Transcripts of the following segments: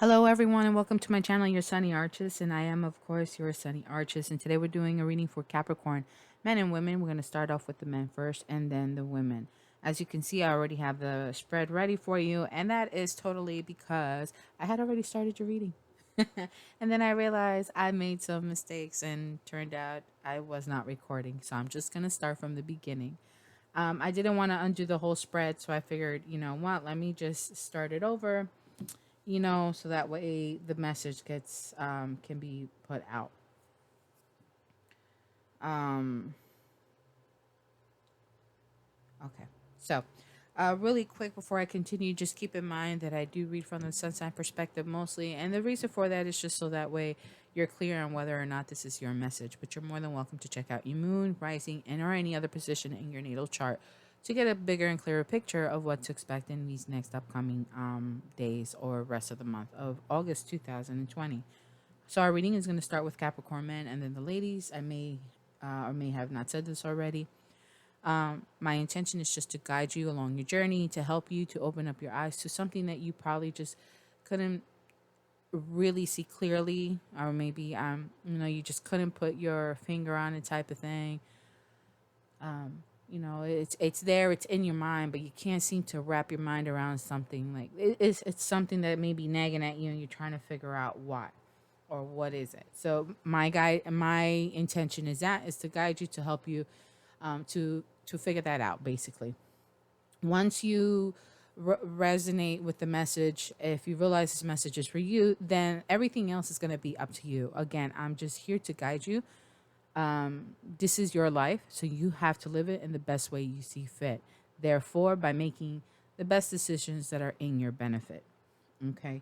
Hello, everyone, and welcome to my channel, Your Sunny Arches. And I am, of course, Your Sunny Arches. And today we're doing a reading for Capricorn men and women. We're going to start off with the men first and then the women. As you can see, I already have the spread ready for you. And that is totally because I had already started your reading. And then I realized I made some mistakes and turned out I was not recording. So I'm just going to start from the beginning. I didn't want to undo the whole spread. So I figured, you know what, let me just start it over, so that way the message gets can be put out. Um, okay, so really quick before I continue, just keep in mind that I do read from the sun sign perspective mostly, and the reason for that is just so that way you're clear on whether or not this is your message. But you're more than welcome to check out your moon, rising, and or any other position in your natal chart to get a bigger and clearer picture of what to expect in these next upcoming days or rest of the month of August 2020. So our reading is going to start with Capricorn men and then the ladies. I may or may have not said this already. My intention is just to guide you along your journey, to help you to open up your eyes to something that you probably just couldn't really see clearly, or maybe you just couldn't put your finger on it, type of thing. It's there, it's in your mind, but you can't seem to wrap your mind around something. Like it's something that may be nagging at you and you're trying to figure out why or what is it. So my intention is to guide you, to help you to figure that out, basically. Once you resonate with the message, if you realize this message is for you, then everything else is going to be up to you. Again, I'm just here to guide you. This is your life, so you have to live it in the best way you see fit. Therefore, by making the best decisions that are in your benefit. Okay.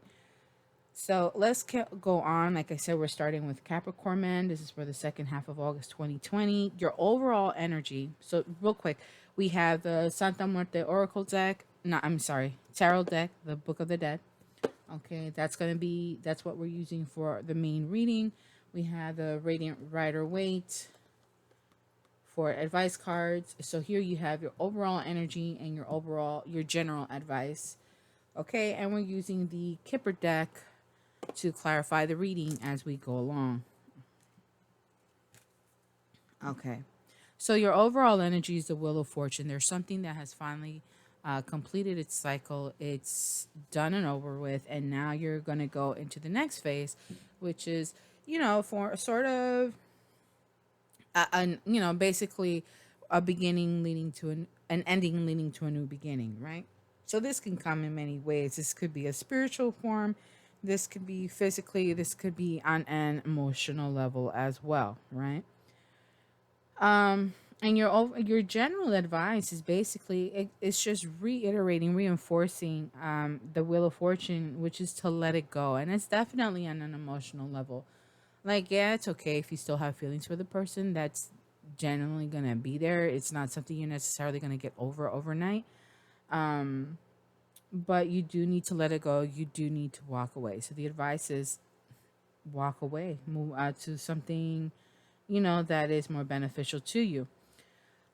So let's go on. Like I said, we're starting with Capricorn man. This is for the second half of August 2020. Your overall energy. So, real quick, we have the Santa Muerte Oracle deck. No, I'm sorry, Tarot deck, the Book of the Dead. Okay, that's what we're using for the main reading. We have the Radiant Rider Waite for advice cards. So here you have your overall energy and your general advice. Okay, and we're using the Kipper deck to clarify the reading as we go along. Okay. So your overall energy is the Wheel of Fortune. There's something that has finally completed its cycle. It's done and over with, and now you're going to go into the next phase, which is, for sort of, basically a beginning leading to an ending leading to a new beginning, right? So this can come in many ways. This could be a spiritual form. This could be physically. This could be on an emotional level as well, right? And your general advice is basically it's just reiterating, reinforcing the Wheel of Fortune, which is to let it go, and it's definitely on an emotional level. Like, yeah, it's okay if you still have feelings for the person. That's generally gonna be there. It's not something you're necessarily gonna get over overnight. Um, but you do need to let it go. You do need to walk away. So the advice is walk away, move out to something, that is more beneficial to you.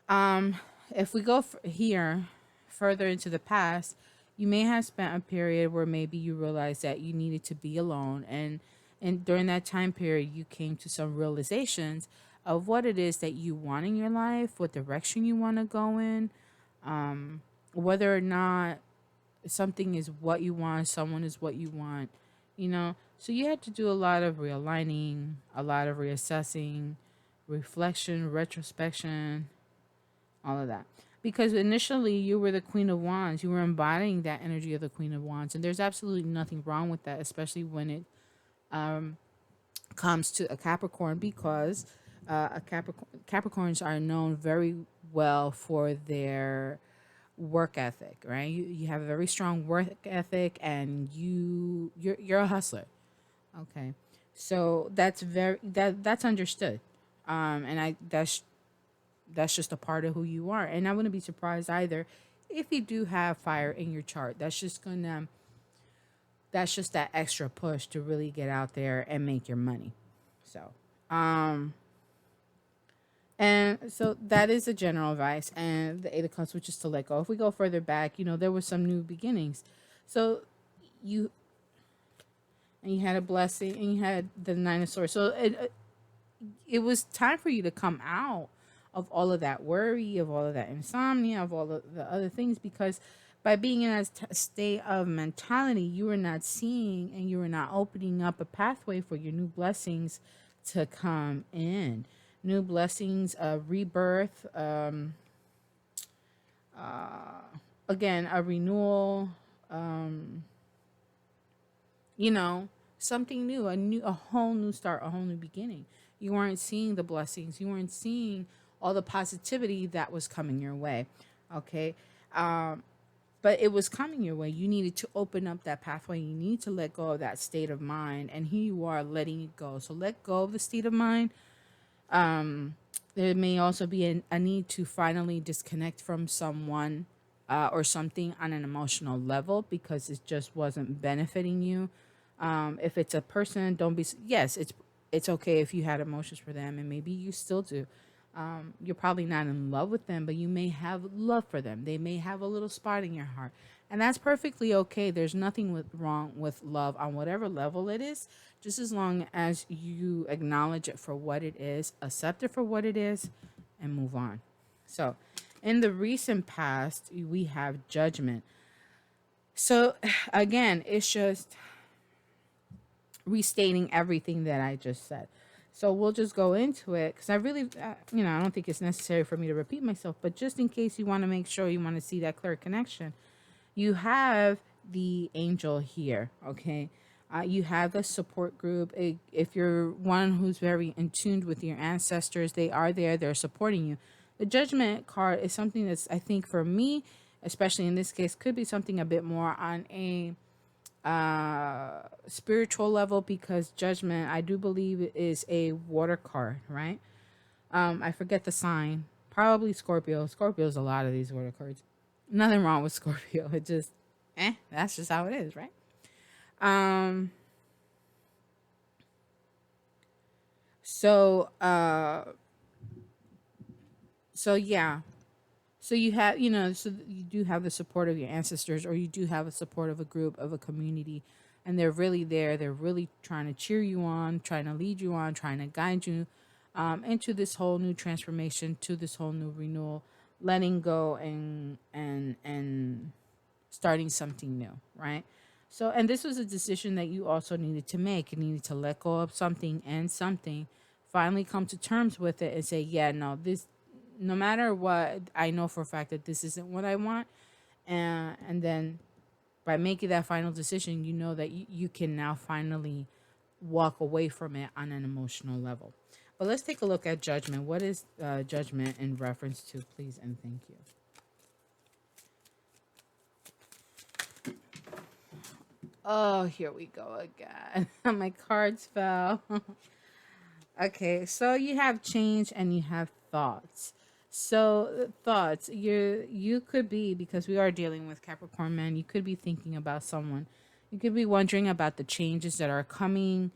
Um, if we go here further into the past, you may have spent a period where maybe you realized that you needed to be alone, and during that time period, you came to some realizations of what it is that you want in your life, what direction you want to go in, whether or not something is what you want, someone is what you want, So you had to do a lot of realigning, a lot of reassessing, reflection, retrospection, all of that. Because initially you were the Queen of Wands, you were embodying that energy of the Queen of Wands, and there's absolutely nothing wrong with that, especially when it comes to a Capricorn, because Capricorns are known very well for their work ethic, right? You have a very strong work ethic, and you're a hustler. Okay, so that's understood, and that's just a part of who you are. And I wouldn't be surprised either if you do have fire in your chart. That's just that extra push to really get out there and make your money. So, um, and so that is the general advice. And the Eight of Cups, which is to let go. If we go further back, there were some new beginnings. So you and you had a blessing, and you had the Nine of Swords. So it was time for you to come out of all of that worry, of all of that insomnia, of all of the other things, because by being in a state of mentality, you were not seeing and you were not opening up a pathway for your new blessings to come in. New blessings, rebirth, again, a renewal, um, you know, something new, a whole new start, a whole new beginning. You weren't seeing the blessings, you weren't seeing all the positivity that was coming your way. Okay. But it was coming your way. You needed to open up that pathway. You need to let go of that state of mind. And here you are letting it go. So let go of the state of mind. Um, there may also be a need to finally disconnect from someone or something on an emotional level because it just wasn't benefiting you. If it's a person, don't be. Yes, it's okay if you had emotions for them, and maybe you still do. You're probably not in love with them, but you may have love for them. They may have a little spot in your heart, and that's perfectly okay. There's nothing wrong with love on whatever level it is, just as long as you acknowledge it for what it is, accept it for what it is, and move on. So, in the recent past, we have judgment. So, again, it's just restating everything that I just said. So we'll just go into it because I really, I don't think it's necessary for me to repeat myself, but just in case you want to make sure you want to see that clear connection, you have the angel here, okay? You have the support group. If you're one who's very in tune with your ancestors, they are there, they're supporting you. The judgment card is something that's, I think, for me, especially in this case, could be something a bit more on a spiritual level because judgment, I do believe, is a water card, right? I forget the sign. Probably Scorpio. Scorpio's a lot of these water cards. Nothing wrong with Scorpio. It just that's just how it is, right? Um so so yeah. So you have, so you do have the support of your ancestors, or you do have a support of a group, of a community, and they're really there. They're really trying to cheer you on, trying to lead you on, trying to guide you into this whole new transformation, to this whole new renewal, letting go and starting something new, right? So, and this was a decision that you also needed to make. You needed to let go of something and something, finally come to terms with it and say, yeah, no, this, no matter what, I know for a fact that this isn't what I want. And then by making that final decision, you know that you can now finally walk away from it on an emotional level. But let's take a look at judgment. What is judgment in reference to, please and thank you? Oh, here we go again. My cards fell. Okay, so you have change and you have thoughts. So thoughts, you could be, because we are dealing with Capricorn men, you could be thinking about someone. You could be wondering about the changes that are coming.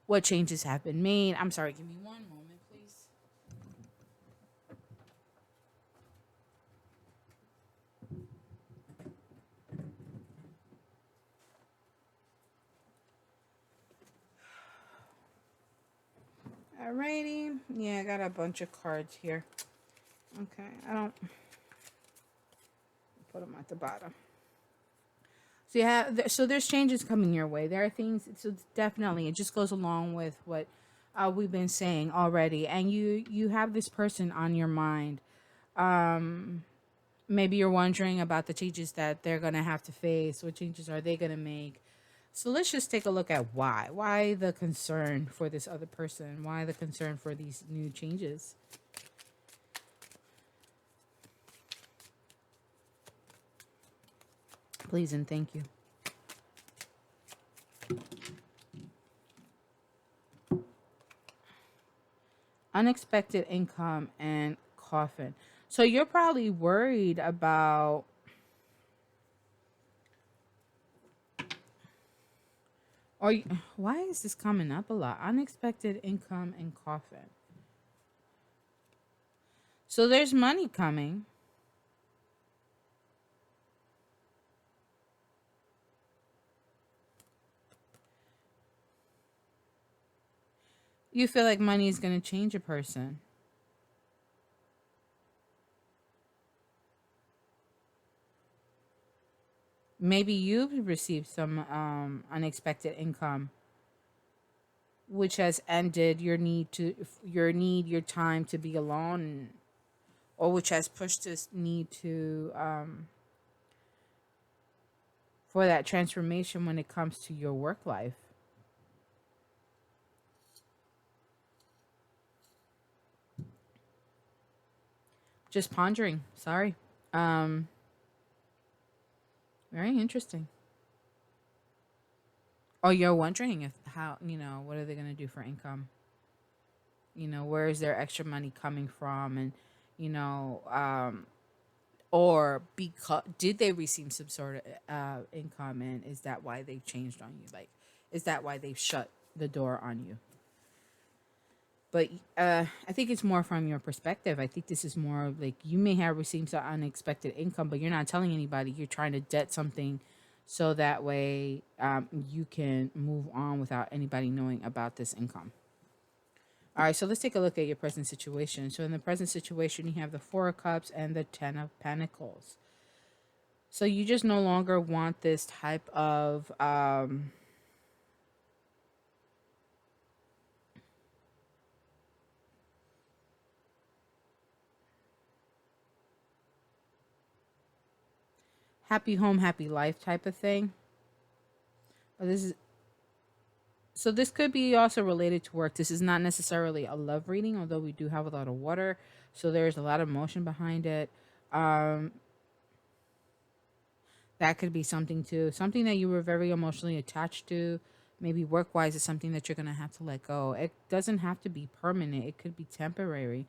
What changes have been made. I'm sorry, give me one moment, please. Alrighty. Yeah, I got a bunch of cards here. Okay, I don't put them at the bottom. So so there's changes coming your way. There are things. So definitely, it just goes along with what we've been saying already. And you have this person on your mind. Maybe you're wondering about the changes that they're gonna have to face. What changes are they gonna make? So let's just take a look at why. Why the concern for this other person? Why the concern for these new changes? Please and thank you. Unexpected income and coffin. So you're probably worried about, why is this coming up a lot? Unexpected income and coffin. So there's money coming. You feel like money is going to change a person. Maybe you've received some unexpected income, which has ended your time to be alone, or which has pushed this need to for that transformation when it comes to your work life. Just pondering. Sorry. Um, Very interesting. Oh, you're wondering if how what are they gonna do for income? Where is their extra money coming from, and you know, or because did they receive some sort of income, and is that why they've changed on you? Like, is that why they've shut the door on you? But I think it's more from your perspective. I think this is more of like you may have received some unexpected income, but you're not telling anybody. You're trying to debt something, so that way you can move on without anybody knowing about this income. All right, so let's take a look at your present situation. So in the present situation, you have the Four of Cups and the Ten of Pentacles. So you just no longer want this type of happy home, happy life type of thing. But this could be also related to work. This is not necessarily a love reading, although we do have a lot of water, so there's a lot of emotion behind it. Um, that could be something too, something that you were very emotionally attached to. Maybe work wise is something that you're gonna have to let go. It doesn't have to be permanent. It could be temporary.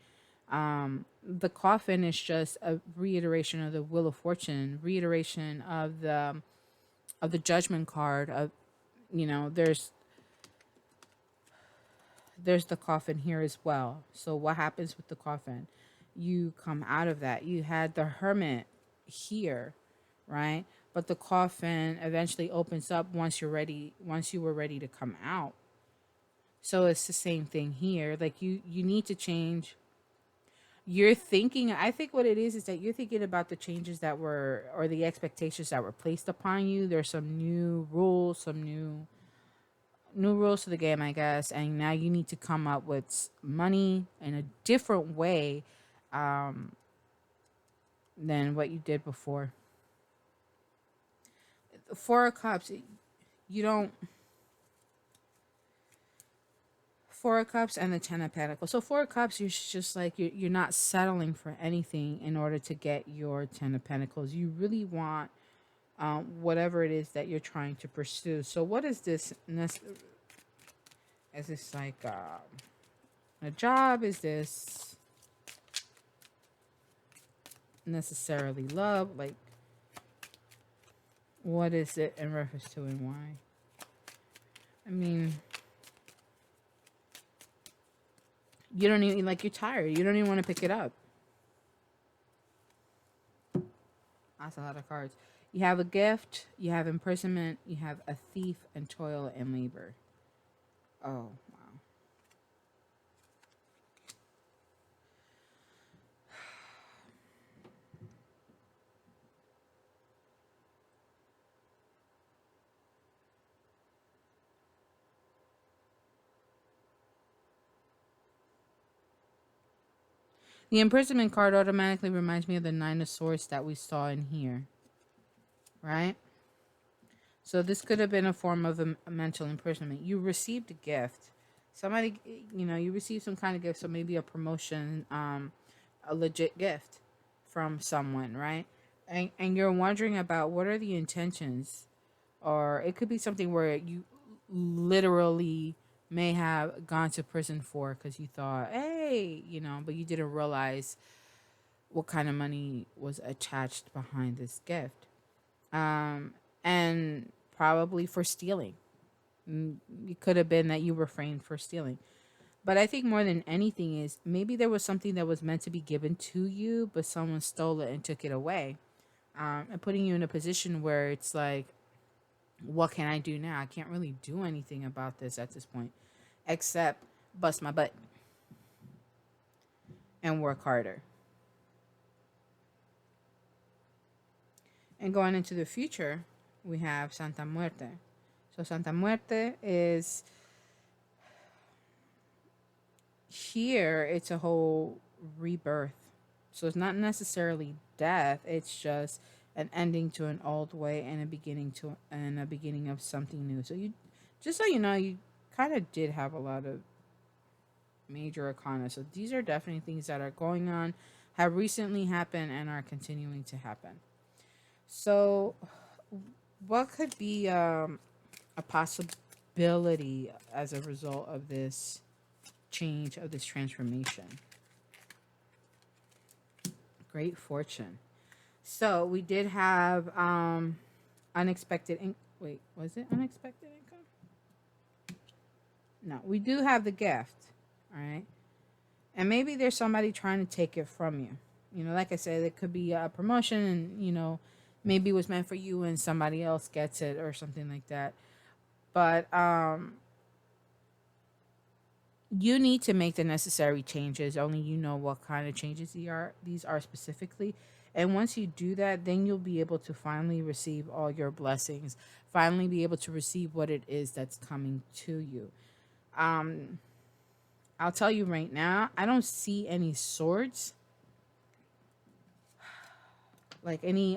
The coffin is just a reiteration of the Wheel of Fortune, reiteration of the Judgment card. Of there's the coffin here as well. So what happens with the coffin? You come out of that. You had the Hermit here, right? But the coffin eventually opens up once you're ready, once you were ready to come out. So it's the same thing here. Like you need to change. You're thinking, I think what it is that you're thinking about the changes that were, or the expectations that were placed upon you. There's some new rules, some new rules to the game, I guess, and now you need to come up with money in a different way um, than what you did before. Four of Cups, you don't. Four of Cups and the Ten of Pentacles. So Four of Cups, you're just like you're not settling for anything in order to get your Ten of Pentacles. You really want whatever it is that you're trying to pursue. So what is this? Is this like a job? Is this necessarily love? Like, what is it in reference to and why? I mean, you don't even, like, you're tired. You don't even want to pick it up. That's a lot of cards. You have a gift, you have imprisonment, you have a thief, and toil and labor. Oh, wow. The imprisonment card automatically reminds me of the Nine of Swords that we saw in here, right? So this could have been a form of a mental imprisonment. You received a gift. Somebody, you received some kind of gift, so maybe a promotion, a legit gift from someone, right? And you're wondering about what are the intentions, or it could be something where you literally may have gone to prison for because you thought, hey, but you didn't realize what kind of money was attached behind this gift. And probably for stealing. It could have been that you refrained for stealing. But I think more than anything is maybe there was something that was meant to be given to you, but someone stole it and took it away. And putting you in a position where it's like, what can I do now? I can't really do anything about this at this point, except bust my butt and work harder. And going into the future, we have Santa Muerte. So Santa Muerte is here, it's a whole rebirth. So it's not necessarily death, it's just an ending to an old way and a beginning of something new. So you just so you know, you kind of did have a lot of major arcana. So these are definitely things that are going on, have recently happened and are continuing to happen. So what could be a possibility as a result of this change, of this transformation? Great fortune. So we did have wait, was it unexpected income? No, we do have the gift. All right. And maybe there's somebody trying to take it from you. You know, like I said, it could be a promotion and, you know, maybe it was meant for you and somebody else gets it or something like that. But you need to make the necessary changes. Only you know what kind of changes these are specifically. And once you do that, then you'll be able to finally receive all your blessings, finally be able to receive what it is that's coming to you. I'll tell you right now, I don't see any swords, like any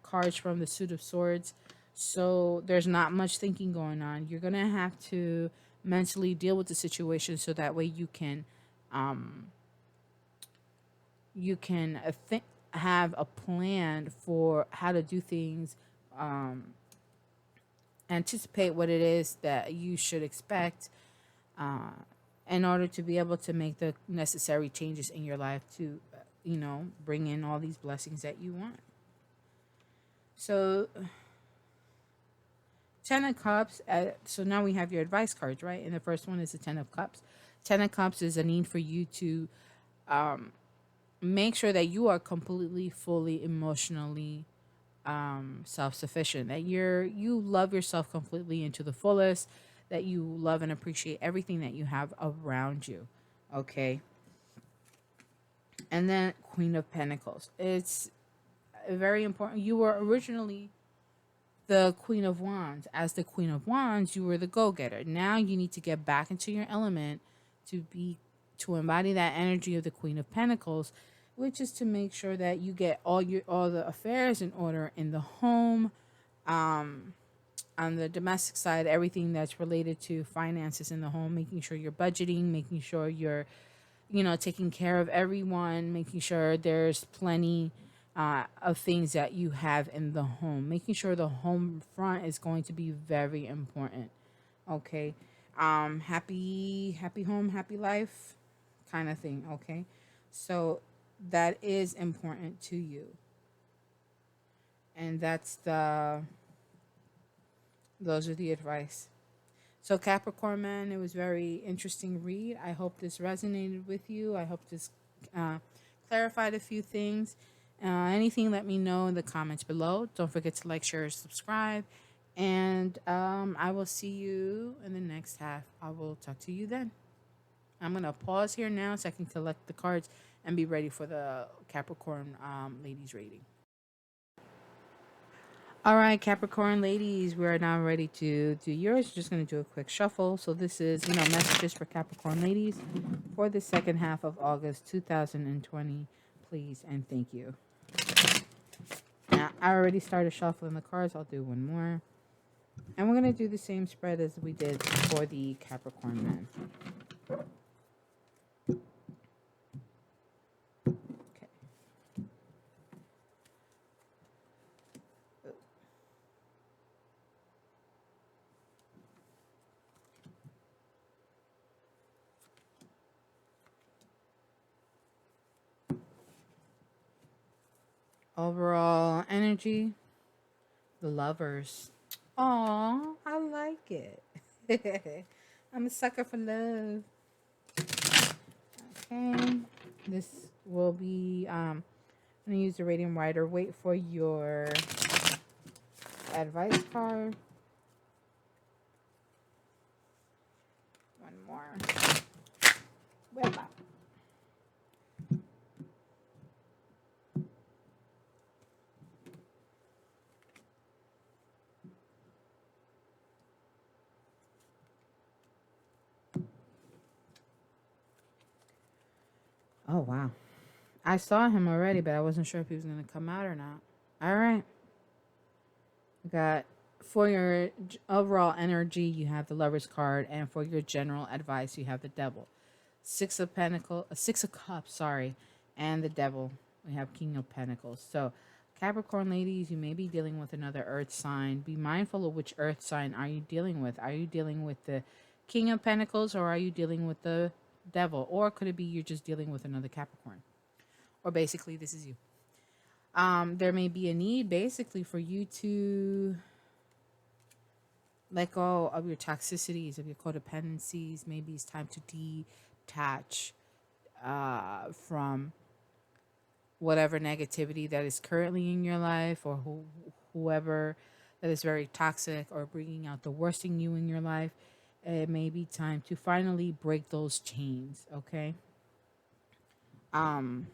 cards from the suit of swords. So there's not much thinking going on. You're gonna have to mentally deal with the situation so that way you can have a plan for how to do things, anticipate what it is that you should expect, in order to be able to make the necessary changes in your life to, you know, bring in all these blessings that you want. So 10 of Cups. So now we have your advice cards, right? And the first one is the 10 of Cups. 10 of Cups is a need for you to make sure that you are completely, fully, emotionally self-sufficient. That you love yourself completely into the fullest. That you love and appreciate everything that you have around you. Okay. And then Queen of Pentacles. It's very important. You were originally the Queen of Wands. As the Queen of Wands, you were the go-getter. Now you need to get back into your element to embody that energy of the Queen of Pentacles, which is to make sure that you get all the affairs in order in the home, on the domestic side, everything that's related to finances in the home, making sure you're budgeting, making sure you're, you know, taking care of everyone, making sure there's plenty of things that you have in the home, making sure the home front is going to be very important. Okay. Happy home, happy life kind of thing. Okay. So that is important to you. And those are the advice. So Capricorn man, it was very interesting read. I hope this resonated with you. I hope this clarified a few things. Anything, let me know in the comments below. Don't forget to like, share, subscribe. And I will see you in the next half. I will talk to you then. I'm going to pause here now so I can collect the cards and be ready for the Capricorn ladies reading. All right, Capricorn ladies, we are now ready to do yours. Just going to do a quick shuffle. So this is, messages for Capricorn ladies for the second half of August 2020. Please and thank you. Now, I already started shuffling the cards. I'll do one more. And we're going to do the same spread as we did for the Capricorn men. Overall energy, the Lovers. Aw, I like it. I'm a sucker for love. Okay, this will be, I'm going to use the Radiant Rider. Wait for your advice card. One more. Oh, wow. I saw him already, but I wasn't sure if he was going to come out or not. All right. We got for your overall energy, you have the Lover's card, and for your general advice, you have the Devil. Six of Cups, sorry, and the Devil. We have King of Pentacles. So, Capricorn ladies, you may be dealing with another Earth sign. Be mindful of which Earth sign are you dealing with. Are you dealing with the King of Pentacles, or are you dealing with the Devil, or could it be you're just dealing with another Capricorn, or basically this is you. There may be a need basically for you to let go of your toxicities, of your codependencies. Maybe it's time to detach from whatever negativity that is currently in your life, or whoever that is very toxic or bringing out the worst in you in your life. It may be time to finally break those chains, okay? Um,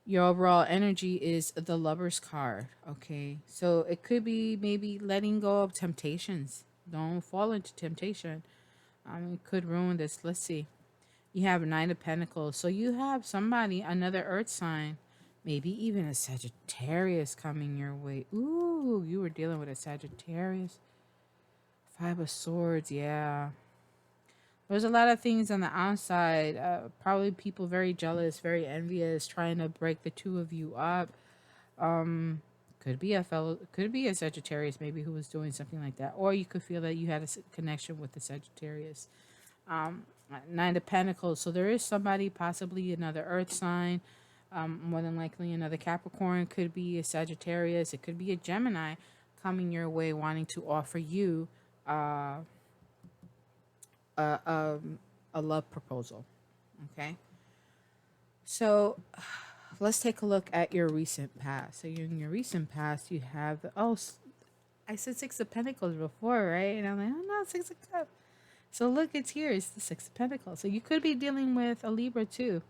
your overall energy is the Lover's card, okay? So it could be maybe letting go of temptations. Don't fall into temptation. It could ruin this. Let's see. You have Nine of Pentacles. So you have somebody, another earth sign, maybe even a Sagittarius coming your way. Ooh, you were dealing with a Sagittarius. Five of Swords, yeah. There's a lot of things on the outside. Probably people very jealous, very envious, trying to break the two of you up. Um, could be a Sagittarius maybe who was doing something like that, or you could feel that you had a connection with the Sagittarius. Um, Nine of Pentacles. So there is somebody, possibly another Earth sign, more than likely another Capricorn. Could be a Sagittarius. It could be a Gemini coming your way, wanting to offer you uh, a, a love proposal. Okay. So let's take a look at your recent past. So in your recent past, you have I said Six of Pentacles before, right? And I'm like, oh no, Six of Cups. So look, it's here. It's the Six of Pentacles. So you could be dealing with a Libra too,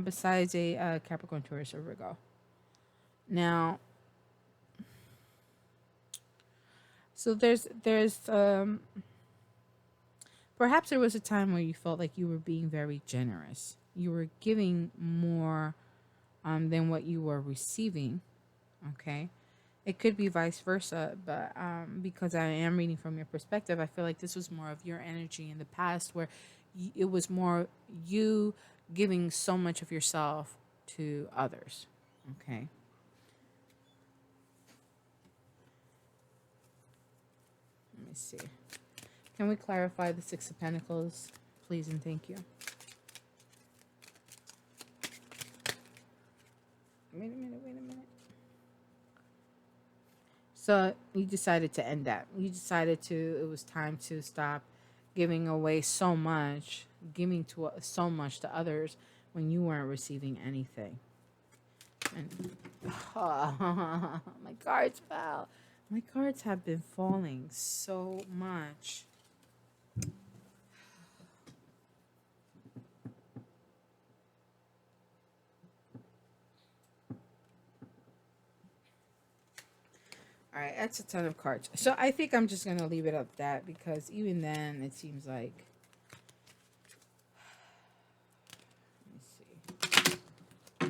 besides a Capricorn, Taurus, or Virgo. Now, so there's perhaps there was a time where you felt like you were being very generous. You were giving more than what you were receiving. Okay. It could be vice versa, but because I am reading from your perspective, I feel like this was more of your energy in the past where it was more you giving so much of yourself to others. Okay. Let me see. Can we clarify the Six of Pentacles, please and thank you? Wait a minute, wait a minute. So you decided to end that. You decided it was time to stop giving away so much, giving to so much to others when you weren't receiving anything. And my cards fell. My cards have been falling so much. All right, that's a ton of cards. So I think I'm just going to leave it at that because even then it seems like. Let me see.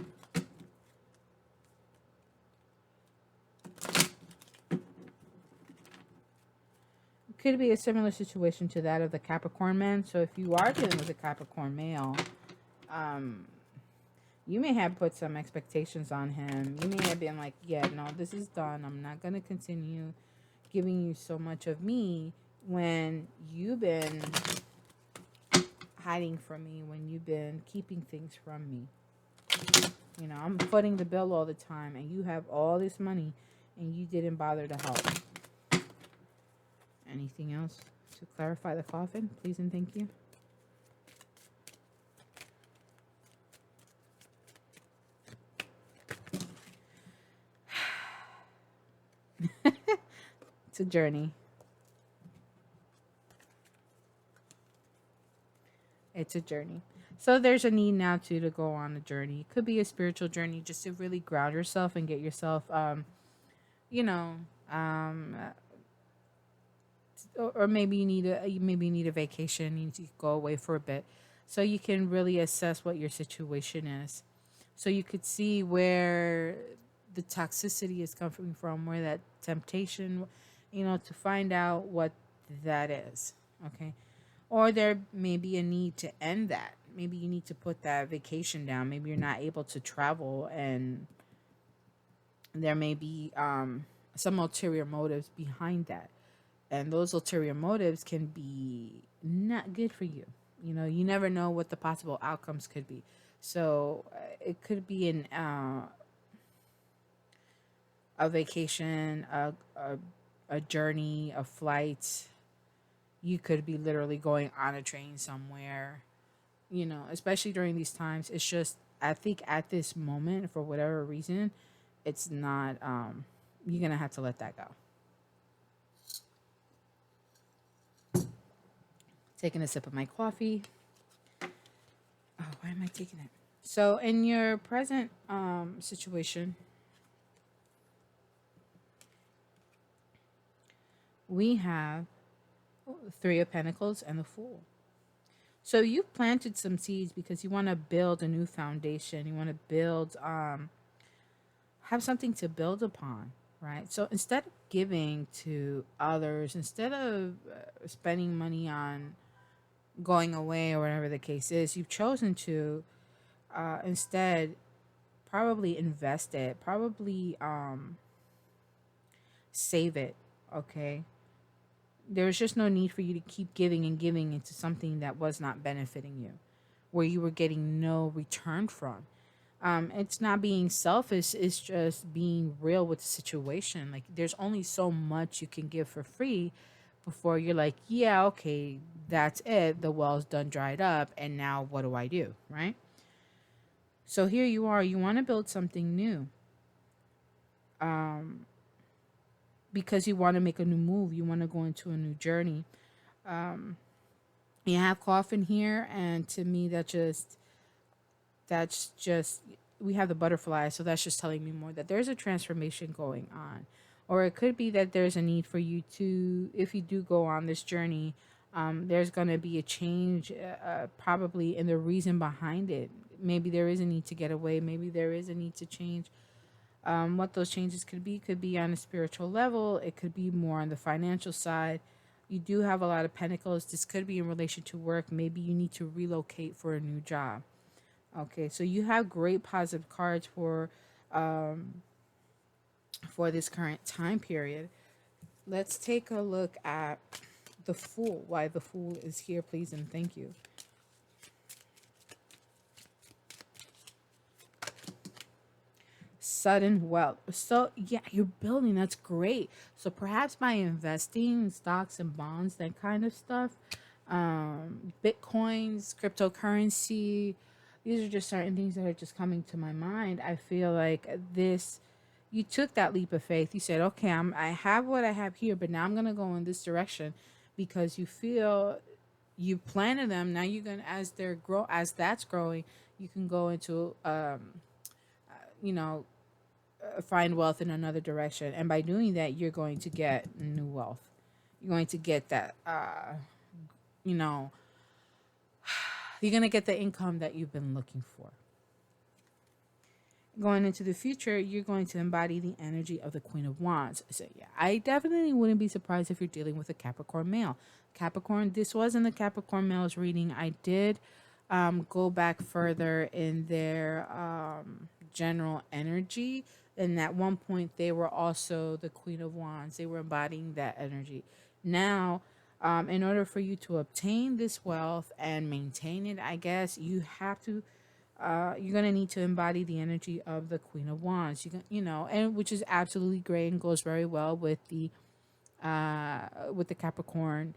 It could be a similar situation to that of the Capricorn man. So if you are dealing with a Capricorn male, um, you may have put some expectations on him. You may have been like, yeah, no, this is done. I'm not going to continue giving you so much of me when you've been hiding from me, when you've been keeping things from me. You know, I'm footing the bill all the time and you have all this money and you didn't bother to help. Anything else to clarify the coffin, please and thank you? It's a journey. It's a journey. So there's a need now too to go on a journey. It could be a spiritual journey just to really ground yourself and get yourself you know, um or maybe you need a vacation, you need to go away for a bit. so you can really assess what your situation is. So you could see where the toxicity is coming from, where that temptation, to find out what that is. Okay. Or there may be a need to end that. Maybe you need to put that vacation down. Maybe you're not able to travel, and there may be some ulterior motives behind that. And those ulterior motives can be not good for you. You never know what the possible outcomes could be. So it could be a vacation, a journey, a flight. You could be literally going on a train somewhere, especially during these times. It's just, I think at this moment, for whatever reason, it's not, you're going to have to let that go. Taking a sip of my coffee. Oh, why am I taking it? So, in your present situation, we have Three of Pentacles and the Fool. So you've planted some seeds because you want to build a new foundation. You want to build, have something to build upon, right? So instead of giving to others, instead of spending money on going away or whatever the case is, you've chosen to instead probably invest it, probably save it, okay? There's just no need for you to keep giving and giving into something that was not benefiting you, where you were getting no return from. It's not being selfish, it's just being real with the situation. Like, there's only so much you can give for free before you're like, yeah, okay, that's it. The well's done dried up, and now what do I do, right? So here you are, you want to build something new. Because you want to make a new move, you want to go into a new journey. You have coffin here, and to me that's just we have the butterfly, so that's just telling me more that there's a transformation going on. Or it could be that there's a need for you to, if you do go on this journey, there's going to be a change, probably in the reason behind it. Maybe there is a need to get away, maybe there is a need to change. What those changes could be on a spiritual level, it could be more on the financial side. You do have a lot of pentacles. This could be in relation to work. Maybe you need to relocate for a new job. Okay, so you have great positive cards for this current time period. Let's take a look at the Fool. Why the Fool is here, please and thank you. Sudden wealth. So yeah, you're building. That's great. So perhaps by investing in stocks and bonds, that kind of stuff, bitcoins, cryptocurrency, these are just certain things that are just coming to my mind. I feel like this, you took that leap of faith. You said, okay, I have what I have here, but now I'm gonna go in this direction because you feel you planted them. Now you're gonna, as that's growing, you can go into you know find wealth in another direction, and by doing that you're going to get new wealth. You're going to get that you know you're going to get the income that you've been looking for. Going into the future, you're going to embody the energy of the Queen of Wands. So yeah, I definitely wouldn't be surprised if you're dealing with a Capricorn male. Capricorn, this wasn't the Capricorn male's reading. I did go back further in their general energy, and at one point they were also the Queen of Wands. They were embodying that energy. Now, in order for you to obtain this wealth and maintain it, I guess you have to you're gonna need to embody the energy of the Queen of Wands. And which is absolutely great and goes very well with the Capricorn,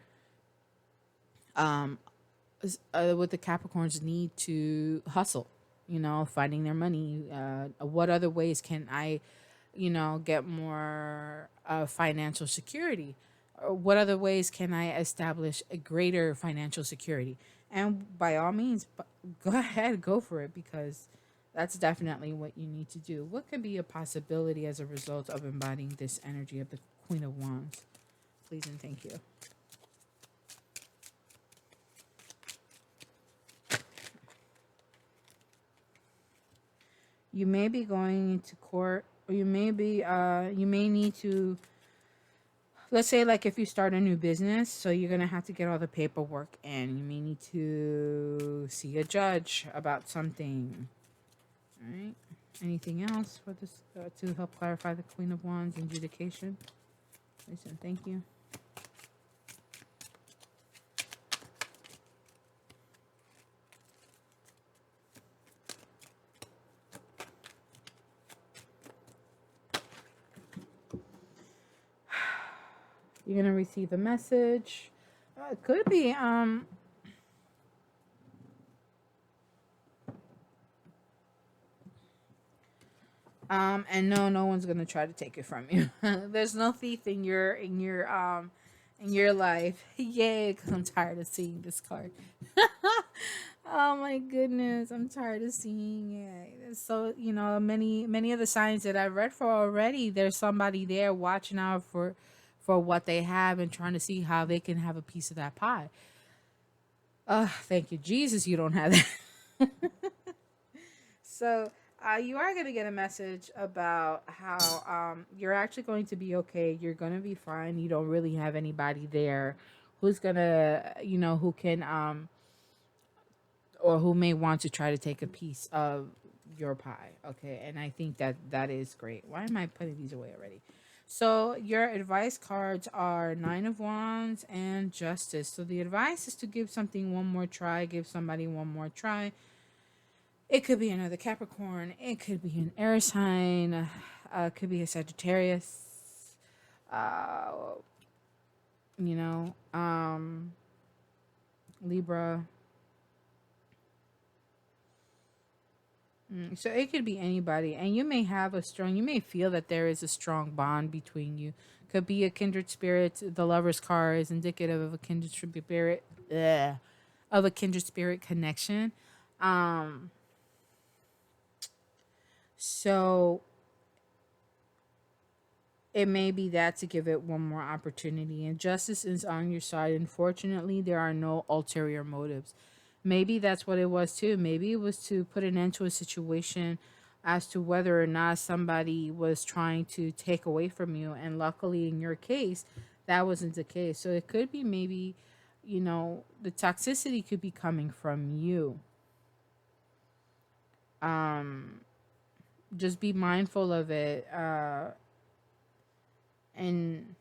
with the Capricorn's need to hustle. Finding their money. What other ways can I, get more financial security? Or what other ways can I establish a greater financial security? And by all means, go ahead, go for it, because that's definitely what you need to do. What could be a possibility as a result of embodying this energy of the Queen of Wands? Please and thank you. You may be going into court, or you may need to, let's say, like if you start a new business, so you're gonna have to get all the paperwork in. You may need to see a judge about something. All right. Anything else for this to help clarify the Queen of Wands and adjudication? Listen, thank you. You're gonna receive a message. It could be and no, no one's gonna try to take it from you. There's no thief in your life. Yay! Because I'm tired of seeing this card. Oh my goodness, I'm tired of seeing it. So many of the signs that I read for already. There's somebody there watching out for what they have and trying to see how they can have a piece of that pie. Thank you, Jesus. You don't have that. So you are going to get a message about how you're actually going to be okay. You're going to be fine. You don't really have anybody there who's going to, who can, or who may want to try to take a piece of your pie. Okay. And I think that that is great. Why am I putting these away already? So your advice cards are Nine of Wands and Justice. So the advice is to give something one more try, give somebody one more try. It could be another Capricorn. It could be an air sign. It could be a Sagittarius. Uh, you know, Libra. So it could be anybody, and you may have you may feel that there is a strong bond between you. Could be a kindred spirit. The Lover's card is indicative of a kindred spirit, of a kindred spirit connection. Um, so it may be that to give it one more opportunity. And justice is on your side. Unfortunately, there are no ulterior motives. Maybe that's what it was too. Maybe it was to put an end to a situation as to whether or not somebody was trying to take away from you. And luckily, in your case, that wasn't the case. So it could be maybe, the toxicity could be coming from you. Um, just be mindful of it. And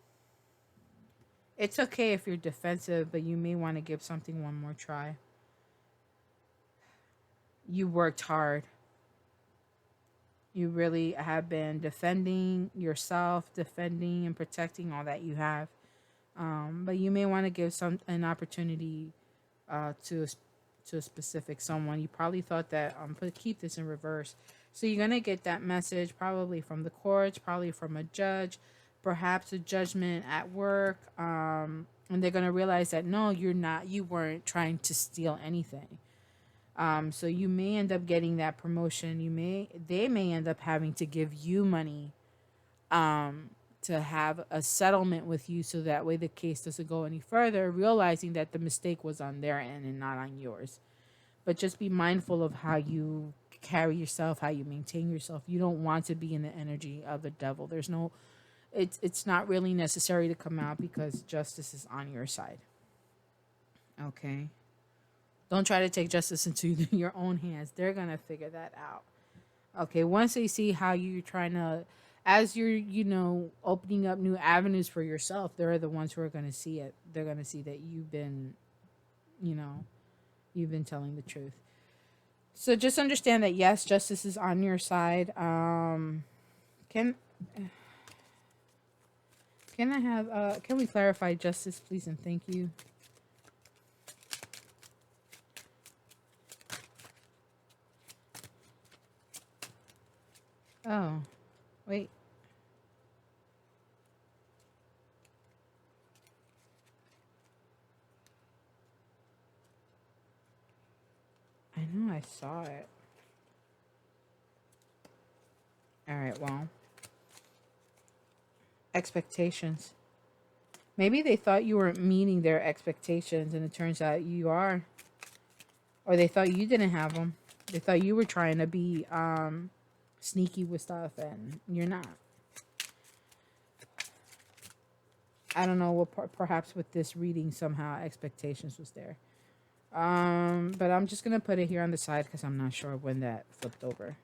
it's okay if you're defensive, but you may want to give something one more try. You worked hard. You really have been defending yourself, defending and protecting all that you have. But you may want to give an opportunity to a specific someone. You probably thought that keep this in reverse. So you're gonna get that message probably from the courts, probably from a judge, perhaps a judgment at work. And they're gonna realize that no, you weren't trying to steal anything. So you may end up getting that promotion. They may end up having to give you money, to have a settlement with you, so that way the case doesn't go any further, realizing that the mistake was on their end and not on yours. But just be mindful of how you carry yourself, how you maintain yourself. You don't want to be in the energy of the devil. It's not really necessary to come out because justice is on your side. Okay. Don't try to take justice into your own hands. They're going to figure that out. Okay, once they see how you're trying to, as you're, opening up new avenues for yourself, they're the ones who are going to see it. They're going to see that you know, you've been telling the truth. So just understand that, yes, justice is on your side. Can can I have, can we clarify justice, please, and thank you? Oh, wait. I know I saw it. All right, well, expectations. Maybe they thought you weren't meeting their expectations, and it turns out you are. Or they thought you didn't have them. They thought you were trying to be, sneaky with stuff and you're not. I don't know what perhaps with this reading somehow expectations was there. But I'm just gonna put it here on the side because I'm not sure when that flipped over.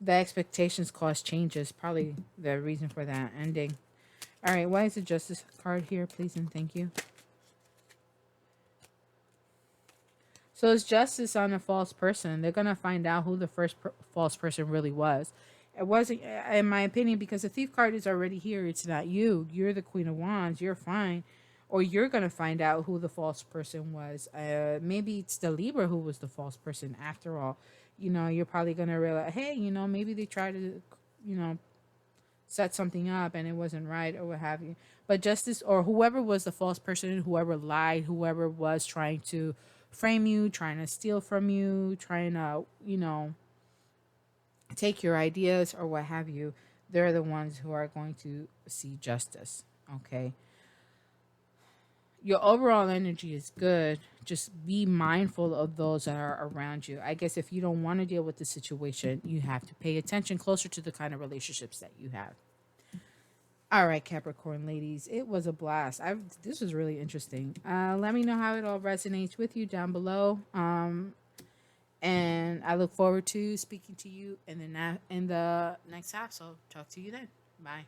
The expectations cause changes, probably the reason for that ending. All right, why is the Justice card here, please and thank you? So it's justice on a false person. They're gonna find out who the first false person really was. It wasn't, in my opinion, because the thief card is already here. It's not you. You're the Queen of Wands. You're fine, or you're gonna find out who the false person was. Maybe it's the Libra who was the false person after all. You know, you're probably gonna realize, hey, you know, maybe they tried to, you know, set something up and it wasn't right or what have you. But justice or whoever was the false person, whoever lied, whoever was trying to frame you, trying to steal from you, trying to, you know, take your ideas or what have you, they're the ones who are going to see justice. Okay. Your overall energy is good. Just be mindful of those that are around you. I guess if you don't want to deal with the situation, you have to pay attention closer to the kind of relationships that you have. All right, Capricorn ladies, it was a blast. This was really interesting. Let me know how it all resonates with you down below. And I look forward to speaking to you in the next half. So talk to you then. Bye.